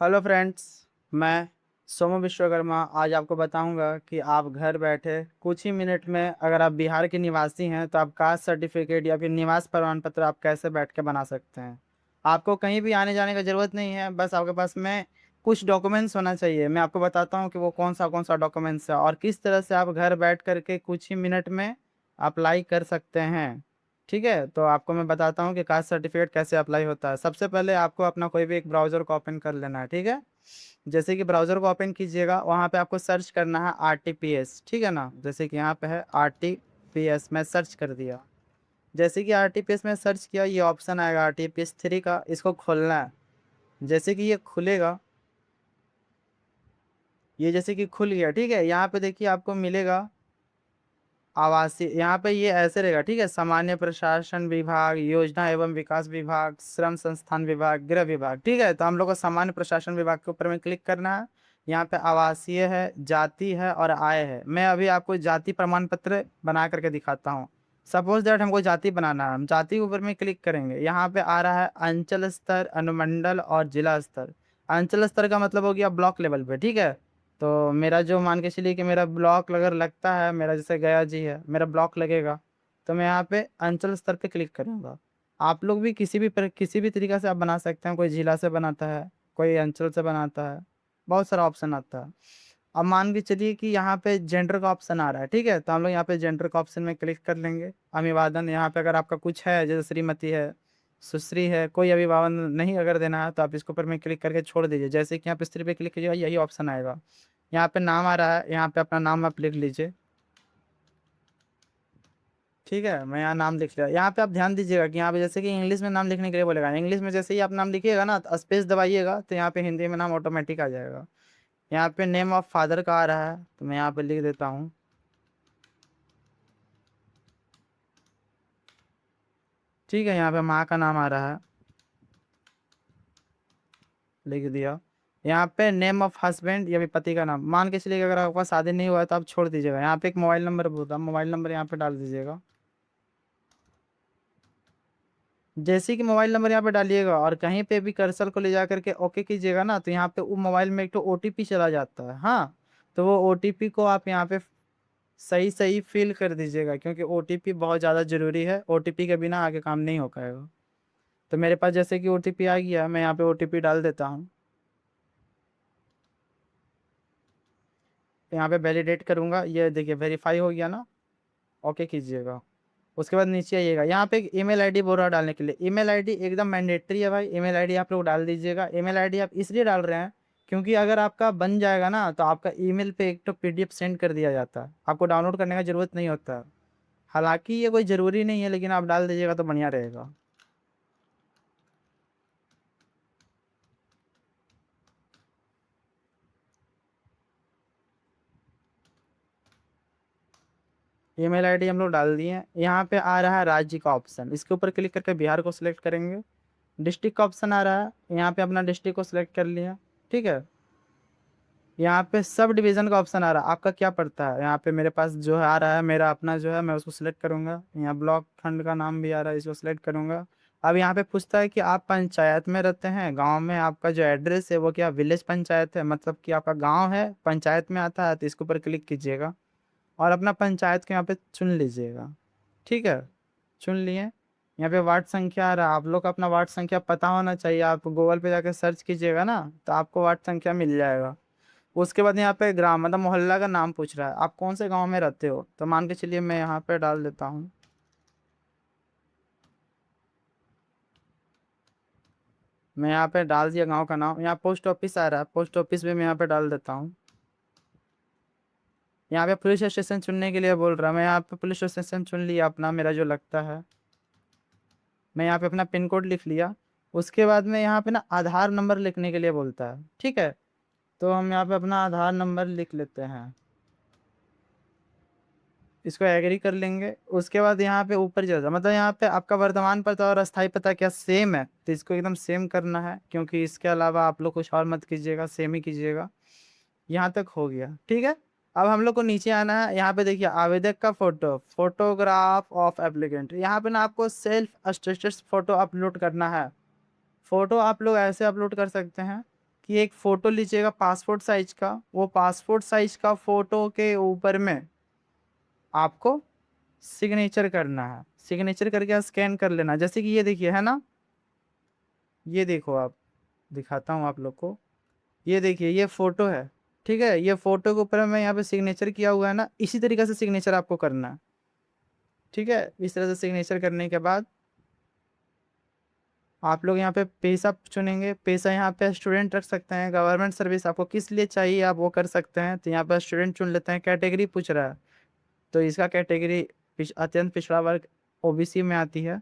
Hello friends. मैं सोमू विश्वकर्मा आज आपको बताऊंगा कि आप घर बैठे कुछ ही मिनट में, अगर आप बिहार के निवासी हैं तो आप कास्ट सर्टिफिकेट या फिर निवास प्रमाण पत्र आप कैसे बैठ के बना सकते हैं। आपको कहीं भी आने जाने की ज़रूरत नहीं है, बस आपके पास में कुछ डॉक्यूमेंट्स होना चाहिए। मैं आपको बताता हूँ कि वो कौन सा डॉक्यूमेंट्स है और किस तरह से आप घर बैठ करके कुछ ही मिनट में अप्लाई कर सकते हैं। ठीक है, तो आपको मैं बताता हूँ कि कास्ट सर्टिफिकेट कैसे अप्लाई होता है। सबसे पहले आपको अपना कोई भी एक ब्राउज़र को ओपन कर लेना है। ठीक है, जैसे कि ब्राउज़र को ओपन कीजिएगा, वहाँ पे आपको सर्च करना है RTPS। ठीक है ना, जैसे कि यहाँ पे है RTPS, मैं सर्च कर दिया। जैसे कि RTPS में सर्च किया, ये ऑप्शन आएगा RTPS 3 का, इसको खोलना है। जैसे कि ये खुलेगा, ये जैसे कि खुल गया। ठीक है, यहाँ पे देखिए आपको मिलेगा आवासीय, यहाँ पे ये ऐसे रहेगा। ठीक है, सामान्य प्रशासन विभाग, योजना एवं विकास विभाग, श्रम संस्थान विभाग, गृह विभाग। ठीक है, तो हम लोग को सामान्य प्रशासन विभाग के ऊपर में क्लिक करना है। यहाँ पे आवासीय है, जाति है और आय है। मैं अभी आपको जाति प्रमाण पत्र बना करके दिखाता हूँ। सपोज दैट हमको जाति बनाना है, हम जाति के ऊपर में क्लिक करेंगे। यहाँ पे आ रहा है अंचल स्तर, अनुमंडल और जिला स्तर। अंचल स्तर का मतलब हो गया ब्लॉक लेवल पे। ठीक है, तो मेरा जो मान के चलिए कि मेरा ब्लॉक अगर लगता है, मेरा जैसे गया जी है, मेरा ब्लॉक लगेगा, तो मैं यहाँ पे अंचल स्तर पे क्लिक करूँगा। आप लोग भी किसी भी तरीका से आप बना सकते हैं। कोई जिला से बनाता है, कोई अंचल से बनाता है, बहुत सारा ऑप्शन आता है। अब मान के चलिए कि यहाँ पे जेंडर का ऑप्शन आ रहा है। ठीक है, तो हम लोग यहाँ पे जेंडर का ऑप्शन में क्लिक कर लेंगे। अभिवादन, यहाँ पे अगर आपका कुछ है जैसे श्रीमती है, सुश्री है, कोई अभिवादन नहीं अगर देना है तो आप इसके ऊपर में क्लिक करके छोड़ दीजिए। जैसे कि यहाँ पे स्त्री पे क्लिक कीजिएगा, यही ऑप्शन आएगा। यहाँ पे नाम आ रहा है, यहाँ पे अपना नाम आप लिख लीजिए। ठीक है, मैं यहाँ नाम लिख लिया। यहाँ पे आप ध्यान दीजिएगा कि यहाँ पे जैसे कि इंग्लिश में नाम लिखने के लिए बोलेगा, इंग्लिश में जैसे ही आप नाम लिखिएगा ना तो स्पेस दबाइएगा, तो यहाँ पे हिंदी में नाम ऑटोमेटिक आ जाएगा। यहाँ पे नेम ऑफ फादर का आ रहा है, तो मैं यहाँ पे लिख देता हूँ। ठीक है, यहाँ पे माँ का नाम आ रहा है, लिख दिया। यहाँ पे नेम ऑफ हस्बैंड, या फिर पति का नाम मान के चलिए कि अगर आपका शादी नहीं हुआ है तो आप छोड़ दीजिएगा। यहाँ पे एक मोबाइल नंबर बोलता है, मोबाइल नंबर यहाँ पे डाल दीजिएगा। जैसे कि मोबाइल नंबर यहाँ पे डालिएगा और कहीं पे भी कर्सर को ले जा करके ओके कीजिएगा ना, तो यहाँ पे वो मोबाइल में एक तो OTP चला जाता है। हाँ, तो वो OTP को आप यहाँ पे सही सही फिल कर दीजिएगा, क्योंकि OTP बहुत ज़्यादा जरूरी है। OTP के बिना आगे काम नहीं हो पाएगा। तो मेरे पास जैसे कि OTP आ गया, मैं यहाँ पे OTP डाल देता हूँ। यहाँ पे वैलिडेट करूंगा, ये देखिए वेरीफाई हो गया ना, ओके कीजिएगा। उसके बाद नीचे आइएगा, यहाँ पे एक ईमेल आईडी बोल रहा है डालने के लिए। ईमेल आईडी एकदम मैंडेटरी है भाई, ईमेल आईडी आप लोग डाल दीजिएगा। ईमेल आईडी आप इसलिए डाल रहे हैं क्योंकि अगर आपका बन जाएगा ना तो आपका ईमेल पे एक तो PDF सेंड कर दिया जाता है, आपको डाउनलोड करने का जरूरत नहीं होता है। हालांकि ये कोई ज़रूरी नहीं है, लेकिन आप डाल दीजिएगा तो बढ़िया रहेगा। ईमेल आईडी हम लोग डाल दिए हैं। यहाँ पे आ रहा है राज्य का ऑप्शन, इसके ऊपर क्लिक करके बिहार को सिलेक्ट करेंगे। डिस्ट्रिक्ट का ऑप्शन आ रहा है, यहाँ पे अपना डिस्ट्रिक्ट को सिलेक्ट कर लिया। ठीक है, यहाँ पे सब डिवीजन का ऑप्शन आ रहा है, आपका क्या पड़ता है। यहाँ पे मेरे पास जो है आ रहा है मेरा अपना जो है, मैं उसको सिलेक्ट करूंगा। यहाँ ब्लॉक खंड का नाम भी आ रहा है, इसको सिलेक्ट करूंगा। अब यहाँ पे पूछता है कि आप पंचायत में रहते हैं, गांव में, आपका जो एड्रेस है वो क्या विलेज पंचायत है, मतलब कि आपका गांव है, पंचायत में आता है, तो इसके ऊपर क्लिक कीजिएगा और अपना पंचायत के यहाँ पे चुन लीजिएगा। ठीक है, चुन लिए। यहाँ पे वार्ड संख्या आ रहा है, आप लोग को अपना वार्ड संख्या पता होना चाहिए। आप गूगल पे जाके सर्च कीजिएगा ना तो आपको वार्ड संख्या मिल जाएगा। उसके बाद यहाँ पे ग्राम मतलब मोहल्ला का नाम पूछ रहा है, आप कौन से गांव में रहते हो, तो मान के चलिए मैं यहाँ पे डाल देता हूँ। मैं यहाँ पे डाल दिया गांव का नाम। यहाँ पोस्ट ऑफिस आ रहा है, पोस्ट ऑफिस भी मैं यहाँ पे डाल देता हूँ। यहाँ पे पुलिस स्टेशन चुनने के लिए बोल रहा है, मैं यहाँ पे पुलिस स्टेशन चुन लिया अपना, मेरा जो लगता है। मैं यहाँ पे अपना पिन कोड लिख लिया। उसके बाद में यहाँ पे ना आधार नंबर लिखने के लिए बोलता है। ठीक है, तो हम यहाँ पे अपना आधार नंबर लिख लेते हैं, इसको एग्री कर लेंगे। उसके बाद यहाँ पे ऊपर चल जाए, मतलब यहाँ पे आपका वर्तमान पता और अस्थायी पता क्या सेम है, तो इसको एकदम सेम करना है, क्योंकि इसके अलावा आप लोग कुछ और मत कीजिएगा, सेम ही कीजिएगा। यहाँ तक हो गया। ठीक है, अब हम लोग को नीचे आना है। यहाँ पे देखिए आवेदक का फोटो, फोटोग्राफ ऑफ एप्लीकेंट। यहाँ पे ना आपको सेल्फ स्टेटस फोटो अपलोड करना है। फोटो आप लोग ऐसे अपलोड कर सकते हैं, कि एक फोटो लीजिएगा पासपोर्ट साइज का, वो पासपोर्ट साइज का फोटो के ऊपर में आपको सिग्नेचर करना है। सिग्नेचर करके स्कैन कर लेना, जैसे कि ये देखिए है ना, ये देखो आप, दिखाता हूँ आप लोग को। ये देखिए ये फोटो है, ठीक है, ये फोटो के ऊपर मैं यहाँ पे सिग्नेचर किया हुआ है ना, इसी तरीके से सिग्नेचर आपको करना है। ठीक है, इस तरह से सिग्नेचर करने के बाद आप लोग यहाँ पे पेशा चुनेंगे। पेशा यहाँ पे स्टूडेंट रख सकते हैं, गवर्नमेंट सर्विस आपको किस लिए चाहिए आप वो कर सकते हैं, तो यहाँ पे स्टूडेंट चुन लेते हैं। कैटेगरी पूछ रहा है तो इसका कैटेगरी अत्यंत पिछड़ा वर्ग ओबीसी में आती है।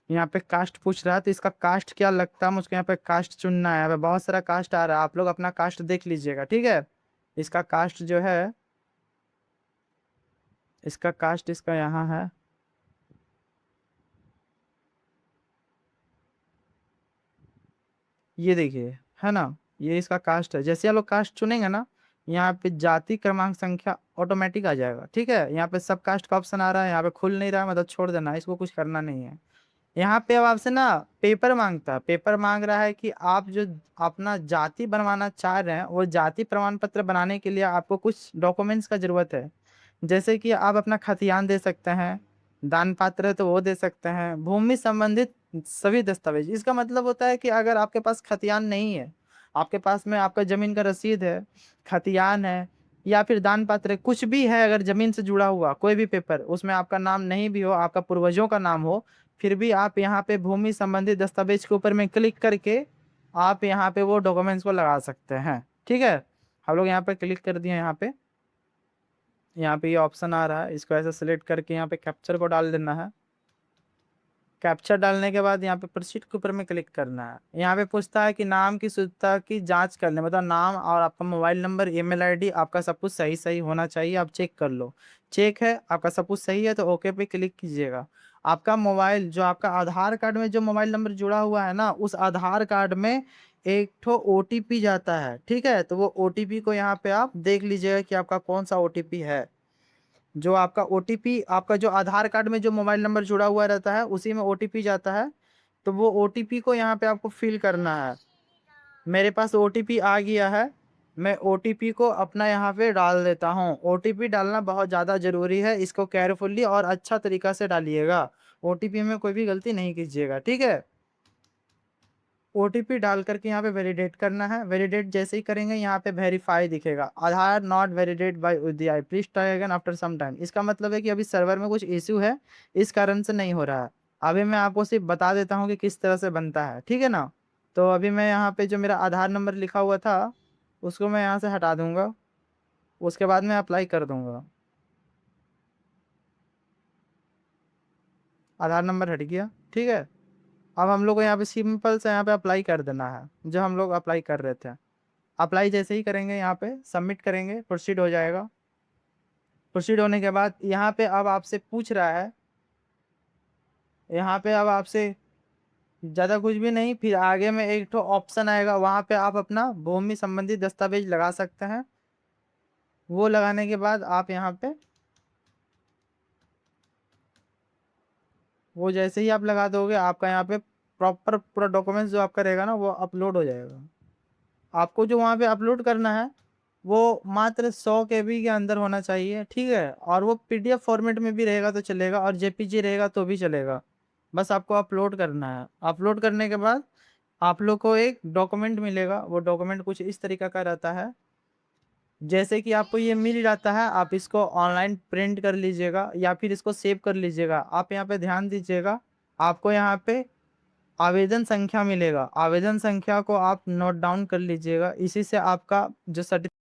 यहाँ पे कास्ट पूछ रहा है तो इसका कास्ट क्या लगता है मुझको, यहाँ पे कास्ट चुनना है। यहाँ पे बहुत सारा कास्ट आ रहा है, आप लोग अपना कास्ट देख लीजिएगा। ठीक है, इसका कास्ट जो है, इसका कास्ट इसका यहाँ है, ये देखिए है ना, ये इसका कास्ट है। जैसे आप लोग कास्ट चुनेंगे ना, यहाँ पे जाति क्रमांक संख्या ऑटोमेटिक आ जाएगा। ठीक है, यहाँ पे सब कास्ट का ऑप्शन आ रहा है, यहाँ पे खुल नहीं रहा है, मतलब छोड़ देना, इसको कुछ करना नहीं है। यहाँ पे अब आपसे ना पेपर मांगता है, पेपर मांग रहा है कि आप जो अपना जाति बनवाना चाह रहे हैं, वो जाति प्रमाण पत्र बनाने के लिए आपको कुछ डॉक्यूमेंट्स का जरूरत है। जैसे कि आप अपना खतियान दे सकते हैं, दान पात्र है तो वो दे सकते हैं, भूमि संबंधित सभी दस्तावेज। इसका मतलब होता है कि अगर आपके पास खतियान नहीं है, आपके पास में आपका जमीन का रसीद है, खतियान है, या फिर दान पात्र है, कुछ भी है, अगर जमीन से जुड़ा हुआ कोई भी पेपर, उसमें आपका नाम नहीं भी हो, आपका पूर्वजों का नाम हो, फिर भी आप यहाँ पे भूमि संबंधित दस्तावेज के ऊपर में क्लिक करके आप यहाँ पे वो डॉक्यूमेंट्स को लगा सकते हैं। ठीक है, हम लोग यहाँ पे क्लिक कर दिए। यहाँ पे ये ऑप्शन आ रहा है, इसको ऐसे सिलेक्ट करके यहाँ पे कैप्चर को डाल देना है। कैप्चर डालने के बाद यहाँ पे प्रोसीड के ऊपर में क्लिक करना है। यहाँ पे पूछता है कि नाम की शुद्धता की जांच करने, मतलब नाम और आपका मोबाइल नंबर, ईमेल आईडी, आपका सब कुछ सही सही होना चाहिए, आप चेक कर लो। चेक है, आपका सब कुछ सही है तो ओके पे क्लिक कीजिएगा। आपका मोबाइल जो आपका आधार कार्ड में जो मोबाइल नंबर जुड़ा हुआ है ना, उस आधार कार्ड में एक ठो ओटीपी जाता है। ठीक है, तो वो ओटीपी को यहाँ पे आप देख लीजिएगा कि आपका कौन सा ओटीपी है। जो आपका ओटीपी, आपका जो आधार कार्ड में जो मोबाइल नंबर जुड़ा हुआ रहता है उसी में ओटीपी जाता है, तो वो ओटीपी को यहाँ पे आपको फिल करना है। मेरे पास ओटीपी आ गया है, मैं ओटीपी को अपना यहाँ पे डाल देता हूँ। ओटीपी डालना बहुत ज़्यादा ज़रूरी है, इसको केयरफुली और अच्छा तरीका से डालिएगा। ओटीपी में कोई भी गलती नहीं कीजिएगा। ठीक है, ओटीपी डाल करके यहाँ पे वैलिडेट करना है। वैलिडेट जैसे ही करेंगे यहाँ पे वेरीफाई दिखेगा, Aadhaar not validate by UDI, please try again after some time. इसका मतलब है कि अभी सर्वर में कुछ इश्यू है, इस कारण से नहीं हो रहा है। अभी मैं आपको सिर्फ बता देता हूँ कि किस तरह से बनता है। ठीक है ना, तो अभी मैं यहाँ पे जो मेरा आधार नंबर लिखा हुआ था उसको मैं यहाँ से हटा दूंगा, उसके बाद मैं अप्लाई कर दूंगा। आधार नंबर हट गया। ठीक है, अब हम लोग को यहाँ पे सिंपल से यहाँ पे अप्लाई कर देना है, जो हम लोग अप्लाई कर रहे थे। अप्लाई जैसे ही करेंगे यहाँ पे सबमिट करेंगे, प्रोसीड हो जाएगा। प्रोसीड होने के बाद यहाँ पे अब आपसे पूछ रहा है, यहाँ पे अब आपसे ज़्यादा कुछ भी नहीं, फिर आगे में एक तो ऑप्शन आएगा, वहाँ पे आप अपना भूमि संबंधी दस्तावेज लगा सकते हैं। वो लगाने के बाद आप यहाँ पे, वो जैसे ही आप लगा दोगे आपका यहाँ पे प्रॉपर पूरा डॉक्यूमेंट्स जो आपका रहेगा ना वो अपलोड हो जाएगा। आपको जो वहाँ पे अपलोड करना है वो मात्र 100 KB के अंदर होना चाहिए। ठीक है, और वो पीडीएफ फॉर्मेट में भी रहेगा तो चलेगा, और जेपीजी रहेगा तो भी चलेगा। बस आपको अपलोड करना है। अपलोड करने के बाद आप लोग को एक डॉक्यूमेंट मिलेगा, वो डॉक्यूमेंट कुछ इस तरीका का रहता है। जैसे कि आपको ये मिल जाता है, आप इसको ऑनलाइन प्रिंट कर लीजिएगा या फिर इसको सेव कर लीजिएगा। आप यहाँ पे ध्यान दीजिएगा, आपको यहाँ पे आवेदन संख्या मिलेगा, आवेदन संख्या को आप नोट डाउन कर लीजिएगा। इसी से आपका जो सर्टिफिकेट